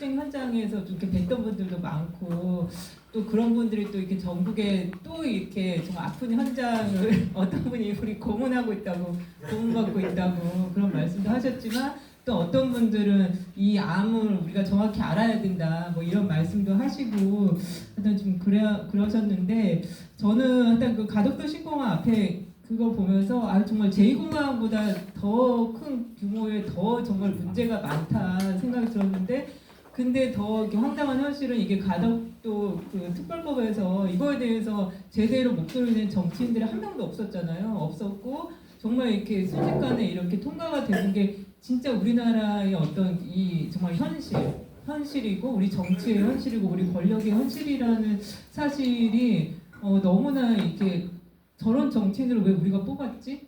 투쟁 현장에서 좀 이렇게 뵀던 분들도 많고 또 그런 분들이 또 이렇게 전국에 또 이렇게 좀 아픈 현장을 어떤 분이 우리 고문하고 있다고 고문받고 있다고 그런 말씀도 하셨지만 또 어떤 분들은 이 암을 우리가 정확히 알아야 된다 뭐 이런 말씀도 하시고 하여튼 좀 그러셨는데 저는 하여튼 그 가덕도 신공항 앞에 그거 보면서 아 정말 제2공항보다 더 큰 규모의 더 정말 문제가 많다 생각이 들었는데 근데 더 이렇게 황당한 현실은 이게 가덕도 그 특별법에서 이거에 대해서 제대로 목소리를 낸 정치인들이 한 명도 없었잖아요. 없었고 정말 이렇게 순식간에 이렇게 통과가 되는 게 진짜 우리나라의 어떤 이 정말 현실이고 우리 정치의 현실이고 우리 권력의 현실이라는 사실이 너무나 이렇게 저런 정치인을 왜 우리가 뽑았지?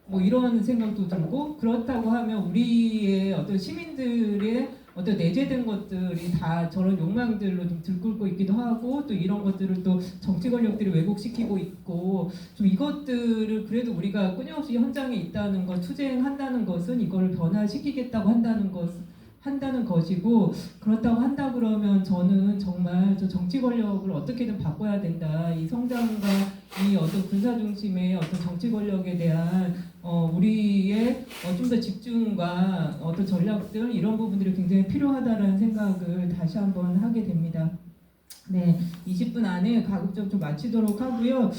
뭐 이런 생각도 들고 그렇다고 하면 우리의 어떤 시민들의 어떤 내재된 것들이 다 저런 욕망들로 좀 들끓고 있기도 하고 또 이런 것들을 또 정치 권력들이 왜곡시키고 있고 좀 이것들을 그래도 우리가 끊임없이 현장에 있다는 것 투쟁한다는 것은 이거를 변화시키겠다고 한다는 것이고 그렇다고 한다 그러면 저는 정말 저 정치 권력을 어떻게든 바꿔야 된다. 이 성장과 이 어떤 군사 중심의 어떤 정치 권력에 대한 우리의 좀 더 집중과 어떤 전략들 이런 부분들이 굉장히 필요하다라는 생각을 다시 한번 하게 됩니다. 네, 20분 안에 가급적 좀 마치도록 하고요.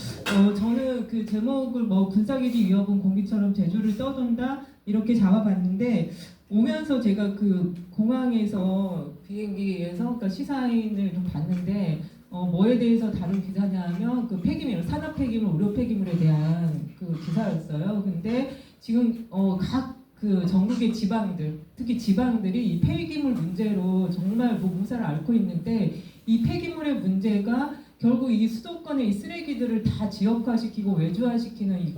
저는 그 제목을 뭐 군사기지 위협은 공기처럼 제주를 떠돈다 이렇게 잡아봤는데 오면서 제가 그 공항에서 비행기에서 그러니까 시사인을 좀 봤는데 뭐에 대해서 다룬 기사냐면 그 폐기물, 산업 폐기물, 의료 폐기물에 대한 그 기사였어요. 근데 지금 각 그 전국의 지방들, 특히 지방들이 이 폐기물 문제로 정말 뭐 묵살을 앓고 있는데 이 폐기물의 문제가 결국 이 수도권의 이 쓰레기들을 다 지역화시키고 외주화시키는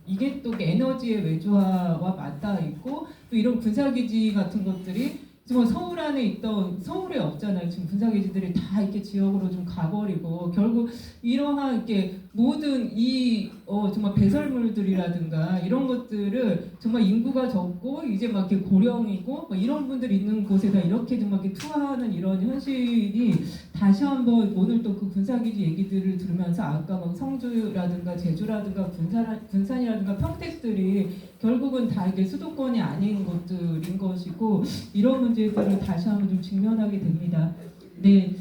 이게 또 에너지의 외주화와 맞닿아 있고 또 이런 군사기지 같은 것들이 지금 서울 안에 있던 서울에 없잖아요. 지금 군사기지들이 다 이렇게 지역으로 좀 가버리고 결국 이러한 이렇게 모든 이 정말 배설물들이라든가 이런 것들을 정말 인구가 적고 이제 막 이렇게 고령이고 막 이런 분들이 있는 곳에다 이렇게 좀 막 이렇게 투하하는 이런 현실이 다시 한번 오늘 또 그 군사기지 얘기들을 들으면서 아까 막 성주라든가 제주라든가 군산이라든가 평택들이 결국은 다 이게 수도권이 아닌 것들인 것이고 이런 문제들을 다시 한번 좀 직면하게 됩니다. 네,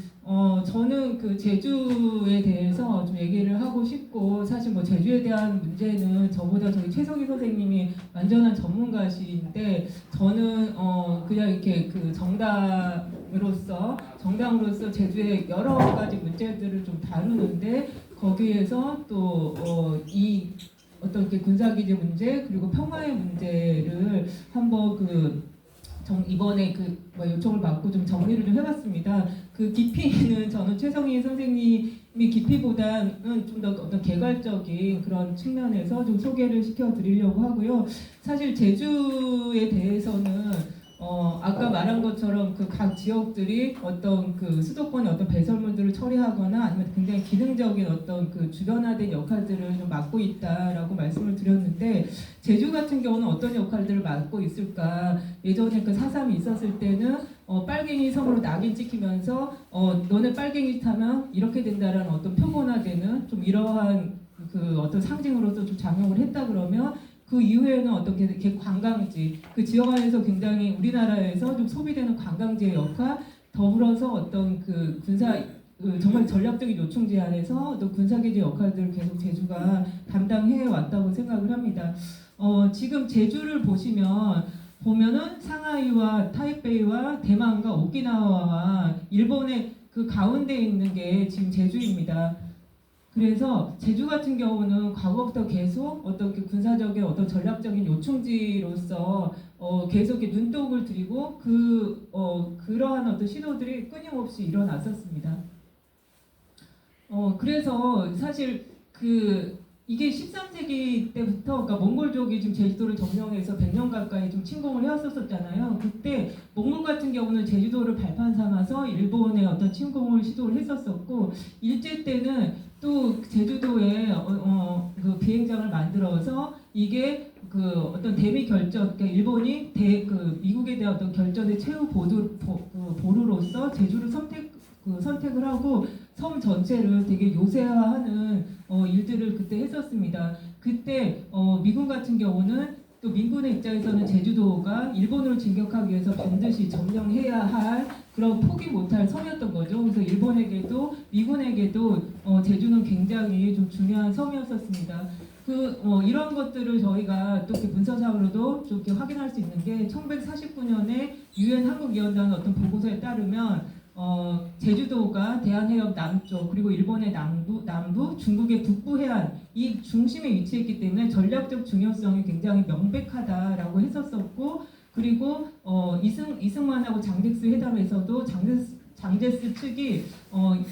저는 그 제주에 대해서 좀 얘기를 하고 싶고 사실 뭐 제주에 대한 문제는 저보다 저희 최석희 선생님이 완전한 전문가시인데 저는 그냥 이렇게 그 정당으로서 제주의 여러 가지 문제들을 좀 다루는데 거기에서 또 이 어떤 게 군사기지 문제 그리고 평화의 문제를 한번 이번에 뭐 요청을 받고 좀 정리를 좀 해봤습니다. 그 깊이는 저는 최성희 선생님이 깊이보다는 좀 더 어떤 개괄적인 그런 측면에서 좀 소개를 시켜드리려고 하고요. 사실 제주에 대해서는 아까 말한 것처럼 그 각 지역들이 어떤 그 수도권의 어떤 배설물들을 처리하거나 아니면 굉장히 기능적인 어떤 그 주변화된 역할들을 좀 맡고 있다라고 말씀을 드렸는데 제주 같은 경우는 어떤 역할들을 맡고 있을까? 예전에 그 4.3이 있었을 때는 빨갱이 섬으로 낙인 찍히면서 너네 빨갱이 타면 이렇게 된다라는 어떤 표본화되는 좀 이러한 그 어떤 상징으로서 좀 작용을 했다 그러면 그 이후에는 어떻게 관광지 그 지역 안에서 굉장히 우리나라에서 좀 소비되는 관광지의 역할 더불어서 어떤 그 정말 전략적인 요충 제한에서 어떤 군사기지 역할들을 계속 제주가 담당해 왔다고 생각을 합니다. 지금 제주를 보면은 상하이와 타이베이와 대만과 오키나와와 일본의 그 가운데 있는 게 지금 제주입니다. 그래서 제주 같은 경우는 과거부터 계속 어떤 군사적인 어떤 전략적인 요충지로서 계속 눈독을 들이고 그러한 어떤 시도들이 끊임없이 일어났었습니다. 그래서 사실 이게 13세기 때부터 그러니까 몽골족이 지금 제주도를 점령해서 100년 가까이 좀 침공을 해왔었잖아요. 그때 몽골 같은 경우는 제주도를 발판 삼아서 일본의 어떤 침공을 시도를 했었었고 일제 때는 또 제주도에 그 비행장을 만들어서 이게 그 어떤 대미 결전, 그러니까 일본이 미국에 대한 어떤 결전의 최후 보루로서 제주를 선택을 하고 섬 전체를 되게 요새화하는 일들을 그때 했었습니다. 그때 미군 같은 경우는 또 민군의 입장에서는 제주도가 일본으로 진격하기 위해서 반드시 점령해야 할 그런 포기 못할 섬이었던 거죠. 그래서 일본에게도 미군에게도 제주는 굉장히 좀 중요한 섬이었었습니다. 이런 것들을 저희가 또 이렇게 문서상으로도 좀 이렇게 확인할 수 있는 게 1949년에 유엔 한국위원단 어떤 보고서에 따르면 제주도가 대한해협 남쪽 그리고 일본의 남부, 중국의 북부 해안 이 중심에 위치했기 때문에 전략적 중요성이 굉장히 명백하다라고 했었었고 그리고 이승만하고 장제스 회담에서도 장제스 측이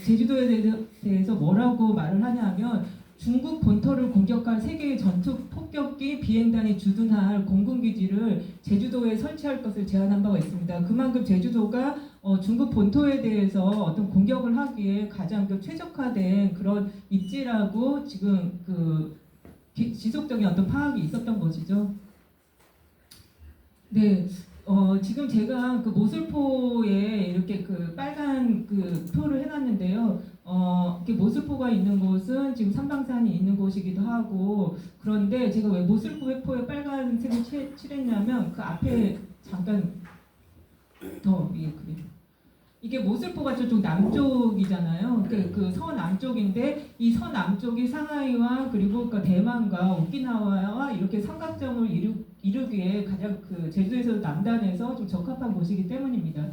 제주도에 대해서 뭐라고 말을 하냐면 중국 본토를 공격할 세계의 전투 폭격기 비행단이 주둔할 공군기지를 제주도에 설치할 것을 제안한 바가 있습니다. 그만큼 제주도가 중국 본토에 대해서 어떤 공격을 하기에 가장 최적화된 그런 입지라고 지금 지속적인 어떤 파악이 있었던 것이죠. 네. 지금 제가 그 모슬포에 이렇게 그 빨간 그 표를 해놨는데요. 이렇게 모슬포가 있는 곳은 지금 삼방산이 있는 곳이기도 하고 그런데 제가 왜 모슬포에 빨간색을 칠했냐면 그 앞에 잠깐 더 위에 그림. 이게 모슬포가 저쪽 남쪽이잖아요. 그 서남쪽인데 이 서남쪽이 상하이와 그리고 대만과 오키나와와 이렇게 삼각정을 이루기에 가장 제주에서 남단에서 좀 적합한 곳이기 때문입니다.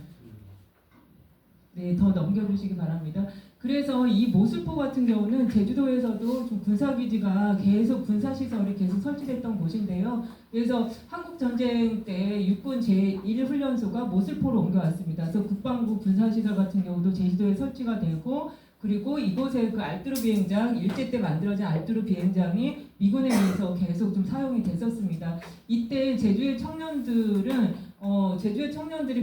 네, 더 넘겨주시기 바랍니다. 그래서 이 모슬포 같은 경우는 제주도에서도 좀 군사기지가 계속 군사시설이 계속 설치됐던 곳인데요. 그래서 한국전쟁 때 육군 제1훈련소가 모슬포로 옮겨왔습니다. 그래서 국방부 군사시설 같은 경우도 제주도에 설치가 되고 그리고 이곳에 그 알뚜르 비행장, 일제 때 만들어진 알뚜르 비행장이 미군에 의해서 계속 좀 사용이 됐었습니다. 이때 제주의 청년들이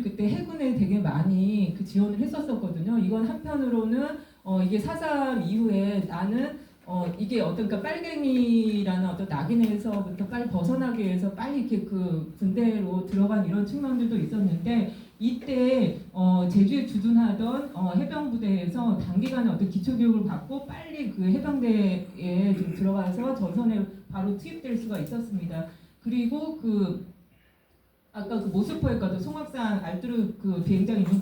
그때 해군에 되게 많이 지원을 했었거든요. 이건 한편으로는 이게 4.3 이후에 나는 이게 어떤 빨갱이라는 어떤 낙인에서부터 빨리 벗어나기 위해서 빨리 이렇게 군대로 들어간 이런 측면들도 있었는데 이때 제주에 주둔하던 해병부대에서 단기간에 어떤 기초교육을 받고 빨리 그 해병대에 좀 들어가서 전선에 바로 투입될 수가 있었습니다. 그리고 아까 모슬포에 가도 송악산 알뚜르 비행장 있는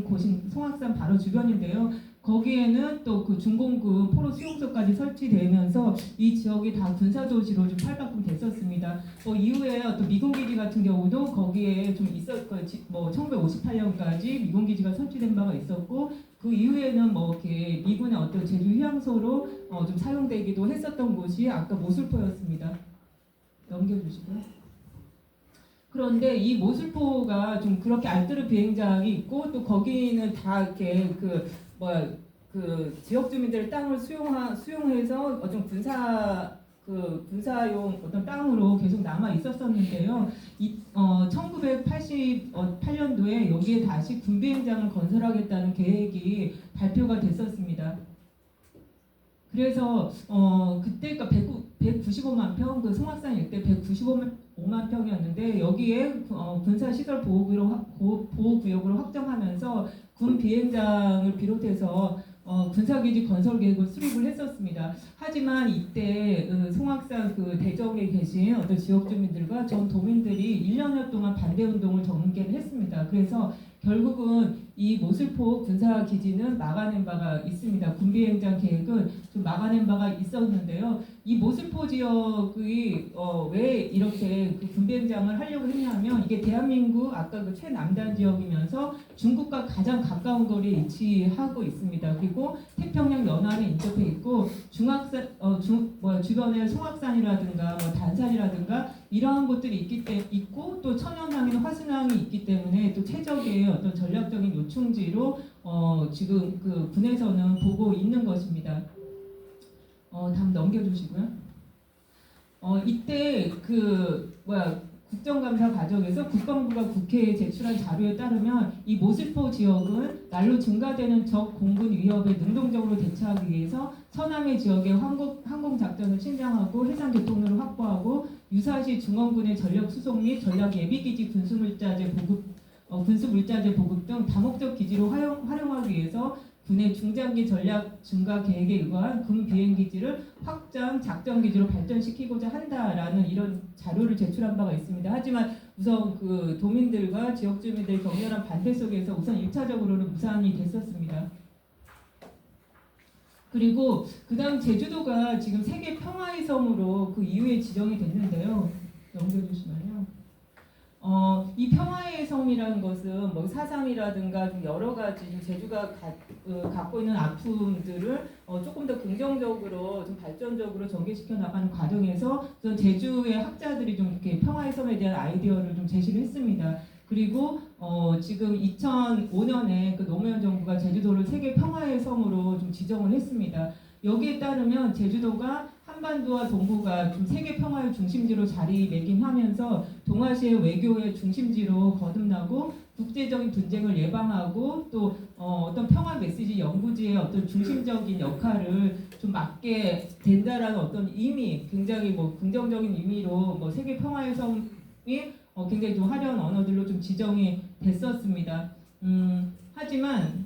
곳이 송악산 바로 주변인데요. 거기에는 또 중공군 포로 수용소까지 설치되면서 이 지역이 다 군사도시로 좀 팔방금 됐었습니다. 이후에 어떤 미군기지 같은 경우도 거기에 좀 있었고, 1958년까지 미군기지가 설치된 바가 있었고, 그 이후에는 이렇게 미군의 어떤 제주 휴양소로 좀 사용되기도 했었던 곳이 아까 모슬포였습니다. 넘겨주시고요. 그런데 이 모슬포가 좀 그렇게 알뚜르 비행장이 있고 또 거기는 다 이렇게 지역 주민들 땅을 수용해서 어떤 군사용 어떤 땅으로 계속 남아 있었었는데요. 1988년도에 여기에 다시 군비행장을 건설하겠다는 계획이 발표가 됐었습니다. 그래서 그때가 195만 평, 송악산 일대 195만 평이었는데 여기에 군사시설 보호구역으로 확정하면서 군 비행장을 비롯해서 군사기지 건설 계획을 수립을 했었습니다. 하지만 이때 송악산 대정에 계신 어떤 지역 주민들과 전 도민들이 1년여 동안 반대 운동을 전개를 했습니다. 그래서 결국은 이 모슬포 군사기지는 막아낸 바가 있습니다. 군비행장 계획은 좀 막아낸 바가 있었는데요. 이 모슬포 지역이 왜 이렇게 군비행장을 하려고 했냐면 이게 대한민국 아까 최남단 지역이면서 중국과 가장 가까운 거리에 위치하고 있습니다. 그리고 태평양 연안에 인접해 있고 주변에 송악산이라든가 단산이라든가 이러한 곳들이 있고 또 천연항이나 화순항이 있기 때문에 또 최적의 어떤 전략적인 요충지로 지금 군에서는 보고 있는 것입니다. 다음 넘겨주시고요. 이때 국정감사 과정에서 국방부가 국회에 제출한 자료에 따르면 이 모슬포 지역은 날로 증가되는 적 공군 위협에 능동적으로 대처하기 위해서 서남해 지역의 항공 작전을 신장하고 해상 교통로를 확보하고 유사시 중원군의 전력 수송 및 전략 예비기지 군수물자재 보급 등 다목적 기지로 활용하기 위해서 군의 중장기 전략 증가 계획에 의거한 군 비행기지를 확장 작전기지로 발전시키고자 한다라는 이런 자료를 제출한 바가 있습니다. 하지만 우선 그 도민들과 지역 주민들의 격렬한 반대 속에서 우선 1차적으로는 무산이 됐었습니다. 그리고 그 다음 제주도가 지금 세계 평화의 섬으로 그 이후에 지정이 됐는데요. 넘겨주시면요. 이 평화의 섬이라는 것은 뭐 사상이라든가 좀 여러 가지 좀 제주가 갖고 있는 아픔들을 조금 더 긍정적으로 좀 발전적으로 전개시켜 나가는 과정에서 좀 제주의 학자들이 좀 이렇게 평화의 섬에 대한 아이디어를 좀 제시를 했습니다. 그리고 지금 2005년에 그 노무현 정부가 제주도를 세계 평화의 섬으로 좀 지정을 했습니다. 여기에 따르면 제주도가 한반도와 동북아 좀 세계 평화의 중심지로 자리매김하면서 동아시아 외교의 중심지로 거듭나고 국제적인 분쟁을 예방하고 또 어떤 평화 메시지 연구지의 어떤 중심적인 역할을 좀 맡게 된다라는 어떤 의미, 굉장히 뭐 긍정적인 의미로 뭐 세계 평화의 섬이 굉장히 좀 화려한 언어들로 좀 지정이 됐었습니다. 하지만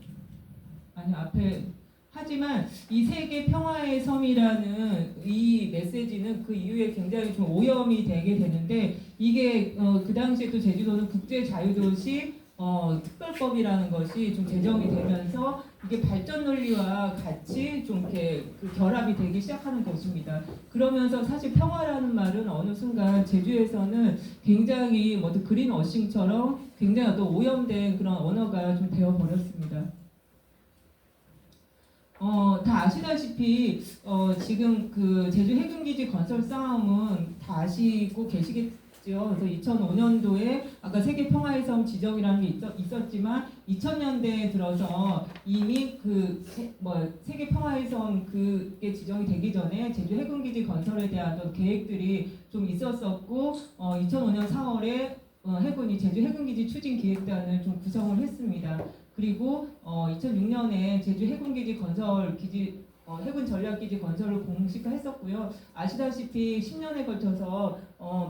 이 세계 평화의 섬이라는 이 메시지는 그 이후에 굉장히 좀 오염이 되게 되는데 이게 그 당시에 또 제주도는 국제 자유도시 특별법이라는 것이 좀 제정이 되면서 이게 발전 논리와 같이 좀 이렇게 그 결합이 되기 시작하는 것입니다. 그러면서 사실 평화라는 말은 어느 순간 제주에서는 굉장히 뭐 그린워싱처럼 굉장히 어떤 오염된 그런 언어가 좀 되어버렸습니다. 다 아시다시피 지금 그 제주 해군기지 건설 싸움은 다 아시고 계시겠죠. 그래서 2005년도에 아까 세계 평화의 섬 지정이라는 게 있었지만 2000년대에 들어서 이미 세계 평화의 섬 그게 지정이 되기 전에 제주 해군기지 건설에 대한 어떤 계획들이 좀 있었었고 2005년 4월에 해군이 제주 해군기지 추진 기획단을 좀 구성을 했습니다. 그리고 2006년에 제주 해군기지 건설 해군 전략기지 건설을 공식화했었고요. 아시다시피 10년에 걸쳐서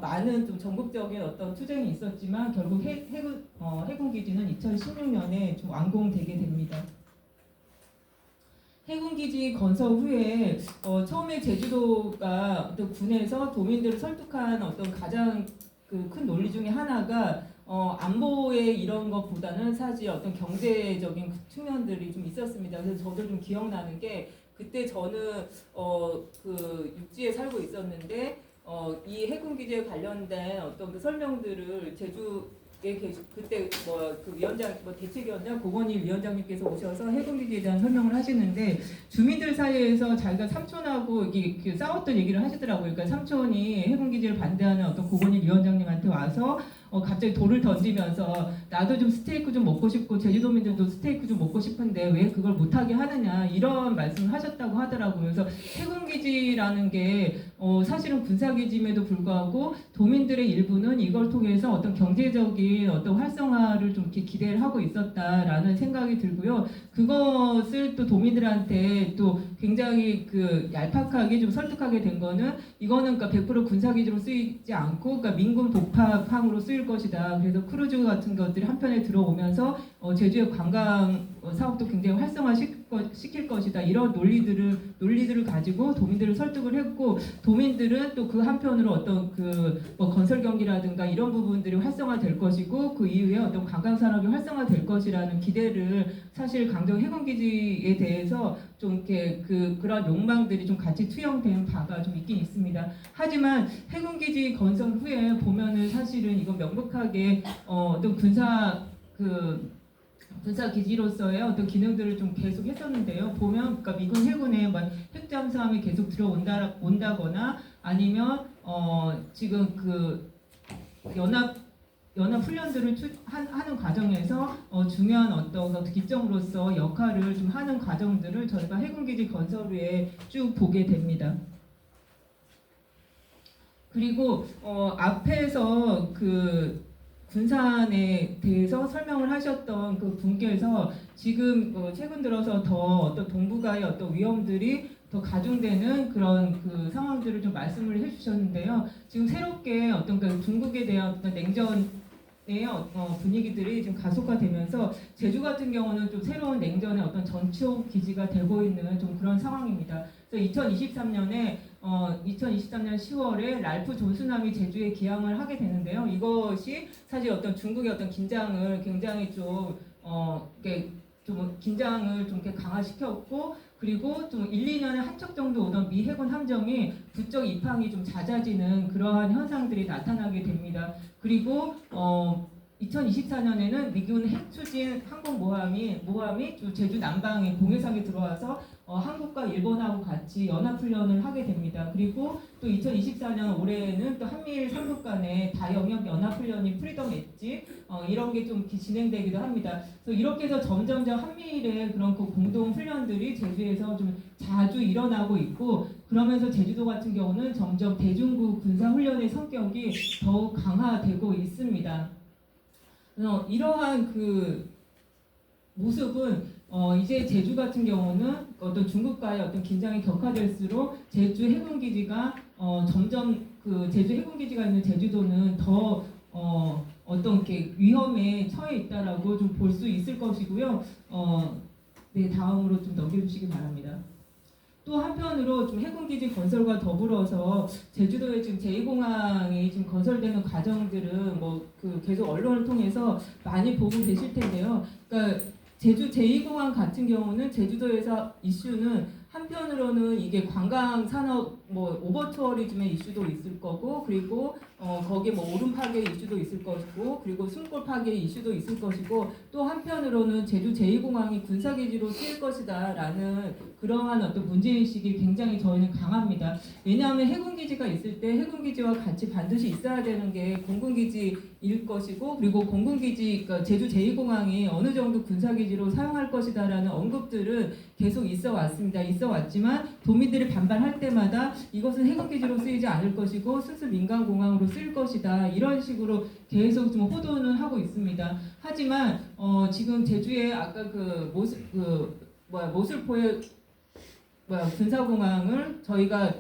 많은 좀 전국적인 어떤 투쟁이 있었지만 결국 해군기지는 2016년에 좀 완공되게 됩니다. 해군기지 건설 후에 처음에 제주도가 어떤 군에서 도민들을 설득한 어떤 가장 그 큰 논리 중에 하나가 안보의 이런 것보다는 사실 어떤 경제적인 측면들이 좀 있었습니다. 그래서 저도 좀 기억나는 게 그때 저는 그 육지에 살고 있었는데 이 해군기지에 관련된 어떤 그 설명들을 제주에 그때 그 위원장 대책위원장 고건희 위원장님께서 오셔서 해군기지에 대한 설명을 하시는데 주민들 사이에서 자기가 삼촌하고 이게 싸웠던 얘기를 하시더라고요. 그러니까 삼촌이 해군기지를 반대하는 어떤 고건희 위원장님한테 와서 갑자기 돌을 던지면서 나도 좀 스테이크 좀 먹고 싶고 제주도민들도 스테이크 좀 먹고 싶은데 왜 그걸 못하게 하느냐 이런 말씀을 하셨다고 하더라고요. 그래서 해군기지라는 게 사실은 군사기지임에도 불구하고 도민들의 일부는 이걸 통해서 어떤 경제적인 어떤 활성화를 좀 이렇게 기대를 하고 있었다라는 생각이 들고요. 그것을 또 도민들한테 또 굉장히 그 얄팍하게 좀 설득하게 된 거는 이거는 그러니까 100% 군사기지로 쓰이지 않고 그러니까 민군 복합항으로 쓰일 것이다. 그래서 크루즈 같은 것들이 한편에 들어오면서 제주의 관광 사업도 굉장히 활성화시킬 것이다. 이런 논리들을 가지고 도민들을 설득을 했고 도민들은 또 그 한편으로 어떤 건설 경기라든가 이런 부분들이 활성화될 것이고 그 이후에 어떤 관광 산업이 활성화될 것이라는 기대를 사실 강정 해군기지에 대해서 좀 이렇게 그런 욕망들이 좀 같이 투영된 바가 좀 있긴 있습니다. 하지만 해군기지 건설 후에 보면은 사실은 이건 명백하게 어떤 군사 기지로서의 어떤 기능들을 좀 계속 했었는데요. 보면 그러니까 미군 해군에 핵잠수함이 계속 들어온다거나 아니면 지금 연합 훈련들을 하는 과정에서 중요한 어떤 기점으로서 역할을 좀 하는 과정들을 저희가 해군기지 건설 후에 쭉 보게 됩니다. 그리고 앞에서 그 군산에 대해서 설명을 하셨던 그 분께서 지금 최근 들어서 더 어떤 동북아의 어떤 위험들이 더 가중되는 그런 그 상황들을 좀 말씀을 해주셨는데요. 지금 새롭게 어떤 그 중국에 대한 어떤 냉전의 분위기들이 지금 가속화되면서 제주 같은 경우는 좀 새로운 냉전의 어떤 전초 기지가 되고 있는 좀 그런 상황입니다. 그래서 2023년 10월에 랄프 존스남이 제주에 기항을 하게 되는데요. 이것이 사실 어떤 중국의 어떤 긴장을 굉장히 이렇게 좀 긴장을 좀 이렇게 강화시켰고, 그리고 좀 1, 2년에 한 척 정도 오던 미 해군 함정이 부쩍 입항이 좀 잦아지는 그러한 현상들이 나타나게 됩니다. 그리고 2024년에는 미군 핵추진 항공모함이 제주 남방의 공해상에 들어와서 한국과 일본하고 같이 연합훈련을 하게 됩니다. 그리고 또 2024년 올해에는 또 한미일 3국 간의 다영역 연합훈련이 프리덤 엣지 이런 게 좀 진행되기도 합니다. 그래서 이렇게 해서 점점점 한미일의 그런 그 공동 훈련들이 제주에서 좀 자주 일어나고 있고, 그러면서 제주도 같은 경우는 점점 대중국 군사훈련의 성격이 더욱 강화되고 있습니다. 이러한 그 모습은 이제 제주 같은 경우는 어떤 중국과의 어떤 긴장이 격화될수록 제주 해군기지가 점점 그 제주 해군기지가 있는 제주도는 더 어떤 게 위험에 처해 있다라고 좀 볼 수 있을 것이고요. 네, 다음으로 좀 넘겨주시기 바랍니다. 또 한편으로 좀 해군기지 건설과 더불어서 제주도에 지금 제2공항이 지금 건설되는 과정들은 계속 언론을 통해서 많이 보고 계실 텐데요. 그러니까 제주 제2공항 같은 경우는 제주도에서 이슈는 한편으로는 이게 관광 산업 오버투어리즘의 이슈도 있을 거고, 그리고 거기에 오름 파괴 이슈도 있을 것이고, 그리고 숨골 파괴 이슈도 있을 것이고, 또 한편으로는 제주 제2공항이 군사기지로 쓰일 것이다라는 그러한 어떤 문제의식이 굉장히 저희는 강합니다. 왜냐하면 해군기지가 있을 때 해군기지와 같이 반드시 있어야 되는 게 공군기지일 것이고, 그리고 공군기지, 그러니까 제주 제2공항이 어느 정도 군사기지로 사용할 것이다라는 언급들은 계속 있어 왔지만 도민들이 반발할 때마다 이것은 해군기지로 쓰이지 않을 것이고 순수 민간공항으로 쓰일 것이다, 이런 식으로 계속 좀 호도는 하고 있습니다. 하지만 지금 제주에 아까 모슬포의 군사공항을 저희가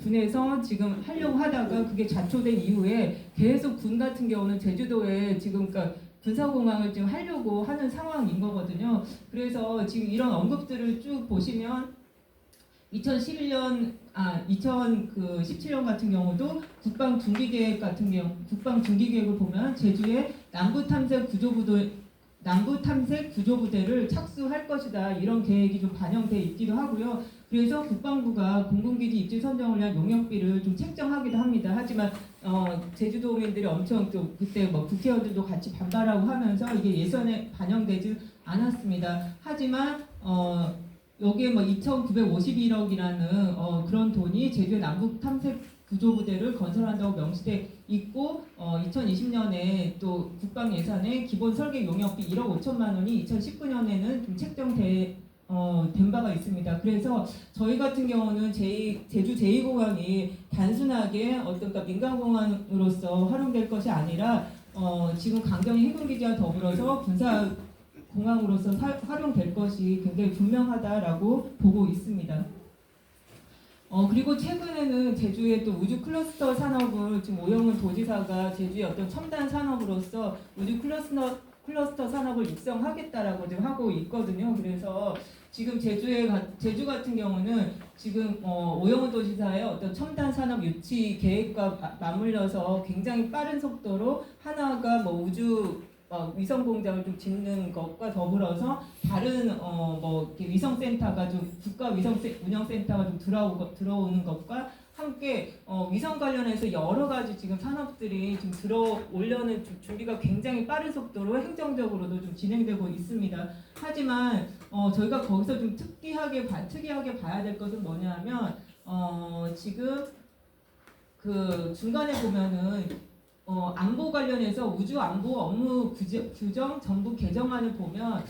군에서 지금 하려고 하다가 그게 좌초된 이후에 계속 군 같은 경우는 제주도에 지금 군사공항을 지금 하려고 하는 상황인 거거든요. 그래서 지금 이런 언급들을 쭉 보시면 2017년 같은 경우도 국방 중기계획을 보면 제주에 남부 탐색 구조부대를 착수할 것이다, 이런 계획이 좀 반영돼 있기도 하고요. 그래서 국방부가 공군기지 입지 선정을 위한 용역비를 좀 책정하기도 합니다. 하지만 제주도민들이 엄청 좀 그때 국회의원들도 같이 반발하고 하면서 이게 예산에 반영되지 않았습니다. 하지만 여기에 2,951억이라는 그런 돈이 제주의 남북 탐색 구조부대를 건설한다고 명시돼 있고, 2020년에 또 국방 예산에 기본 설계 용역비 1억 5천만 원이 2019년에는 좀 책정된 바가 있습니다. 그래서 저희 같은 경우는 제주 제2공항이 단순하게 민간공항으로서 활용될 것이 아니라 지금 강정희 해군기지와 더불어서 군사공항으로서 활용될 것이 굉장히 분명하다라고 보고 있습니다. 그리고 최근에는 제주의 또 우주 클러스터 산업을 지금 오영훈 도지사가 제주의 어떤 첨단 산업으로서 우주 클러스터 산업을 육성하겠다라고 지금 하고 있거든요. 그래서 지금 제주 같은 경우는 지금 오영훈 도지사의 어떤 첨단 산업 유치 계획과 맞물려서 굉장히 빠른 속도로 하나가 우주 위성 공장을 좀 짓는 것과 더불어서 다른 위성센터가 좀 국가 위성 운영센터가 좀 들어오는 것과 함께 위성 관련해서 여러 가지 지금 산업들이 지금 들어오려는 준비가 굉장히 빠른 속도로 행정적으로도 좀 진행되고 있습니다. 하지만 저희가 거기서 좀 특이하게 봐야 될 것은 뭐냐면 지금 그 중간에 보면은 안보 관련해서 우주 안보 업무 규정 정부 개정안을 보면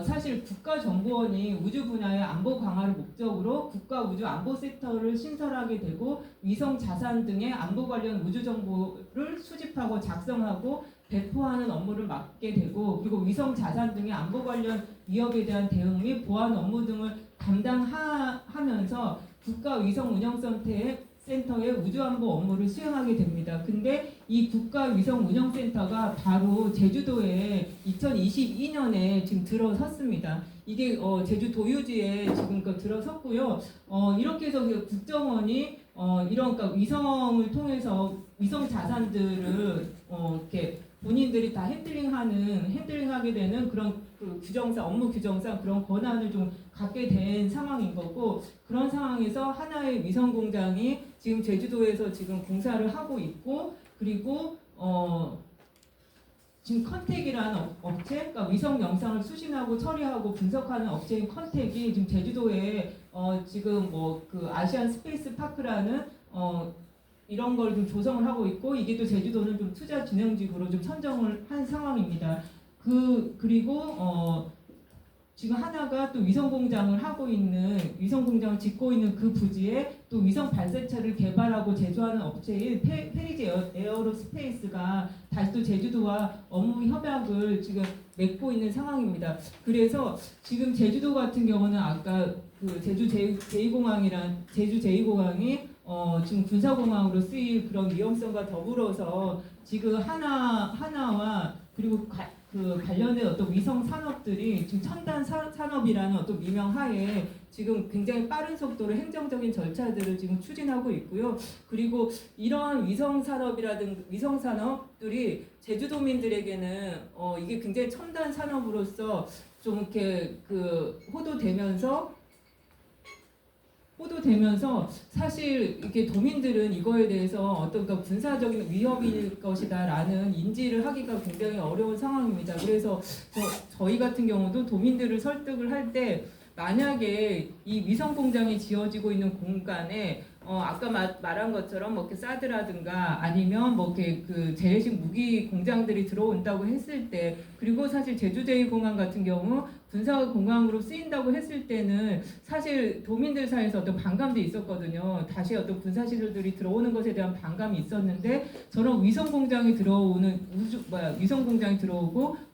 사실 국가정보원이 우주 분야의 안보 강화를 목적으로 국가 우주 안보 센터를 신설하게 되고 위성 자산 등의 안보 관련 우주 정보를 수집하고 작성하고 배포하는 업무를 맡게 되고 그리고 위성 자산 등의 안보 관련 위협에 대한 대응 및 보안 업무 등을 담당하면서 국가 위성 운영센터의 우주안보 업무를 수행하게 됩니다. 근데 이 국가위성운영센터가 바로 제주도에 2022년에 지금 들어섰습니다. 이게 제주 도유지에 지금 들어섰고요. 이렇게 해서 국정원이 이런 그러니까 위성을 통해서 위성 자산들을 이렇게 본인들이 다 핸들링하게 되는 그런 규정상 업무 규정상 그런 권한을 좀 갖게 된 상황인 거고 그런 상황에서 하나의 위성 공장이 지금 제주도에서 지금 공사를 하고 있고 그리고 지금 컨택이라는 업체, 그러니까 위성 영상을 수신하고 처리하고 분석하는 업체인 컨택이 지금 제주도에 지금 뭐 그 아시안 스페이스 파크라는 이런 걸 좀 조성을 하고 있고 이게 또 제주도는 좀 투자 진행지구로 좀 선정을 한 상황입니다. 그리고 지금 하나가 또 위성 공장을 짓고 있는 그 부지에 또 위성 발사체를 개발하고 제조하는 업체인 페리지 에어로스페이스가 다시 또 제주도와 업무 협약을 지금 맺고 있는 상황입니다. 그래서 지금 제주도 같은 경우는 아까 그 제주 제2공항이 지금 군사공항으로 쓰일 그런 위험성과 더불어서 지금 하나와 그리고 그 관련된 어떤 위성 산업들이 지금 첨단 산업이라는 어떤 미명하에 지금 굉장히 빠른 속도로 행정적인 절차들을 지금 추진하고 있고요. 그리고 이러한 위성 산업들이 제주도민들에게는 이게 굉장히 첨단 산업으로서 좀 이렇게 호도되면서 사실 이게 도민들은 이거에 대해서 어떤 군사적인 위협일 것이다라는 인지를 하기가 굉장히 어려운 상황입니다. 그래서 저희 같은 경우도 도민들을 설득을 할 때 만약에 이 위성 공장이 지어지고 있는 공간에 아까 말한 것처럼 뭐 이렇게 사드라든가 아니면 뭐 이렇게 그 재래식 무기 공장들이 들어온다고 했을 때 그리고 사실 제주 제2공항 같은 경우 군사공항으로 쓰인다고 했을 때는 사실 도민들 사이에서 어떤 반감도 있었거든요. 다시 어떤 군사시설들이 들어오는 것에 대한 반감이 있었는데 저런 위성 공장이 들어오고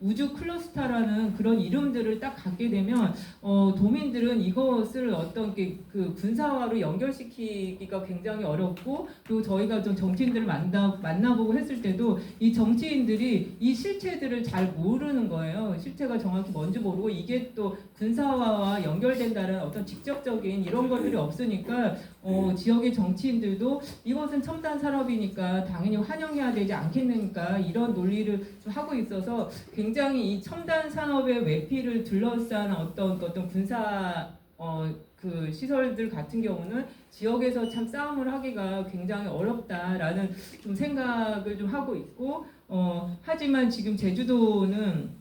우주 클러스터라는 그런 이름들을 딱 갖게 되면 도민들은 이것을 어떤 그 군사화로 연결시키기가 굉장히 어렵고 그리고 저희가 좀 정치인들을 만나보고 했을 때도 이 정치인들이 이 실체들을 잘 모르는 거예요. 실체가 정확히 뭔지 모르고 이게 또 군사화와 연결된다는 어떤 직접적인 이런 것들이 없으니까 지역의 정치인들도 이것은 첨단 산업이니까 당연히 환영해야 되지 않겠는가 이런 논리를 좀 하고 있어서 굉장히 이 첨단 산업의 외피를 둘러싼 어떤 군사 그 시설들 같은 경우는 지역에서 참 싸움을 하기가 굉장히 어렵다라는 좀 생각을 좀 하고 있고 하지만 지금 제주도는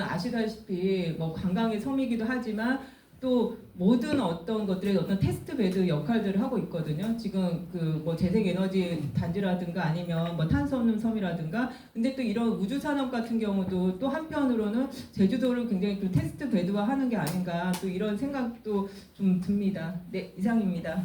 아시다시피 뭐 관광의 섬이기도 하지만 또 모든 어떤 것들의 어떤 테스트 베드 역할들을 하고 있거든요. 지금 그 뭐 재생에너지 단지라든가 아니면 뭐 탄소 없는 섬이라든가 근데 또 이런 우주 산업 같은 경우도 또 한편으로는 제주도를 굉장히 또 테스트 베드화 하는 게 아닌가 또 이런 생각도 좀 듭니다. 네, 이상입니다.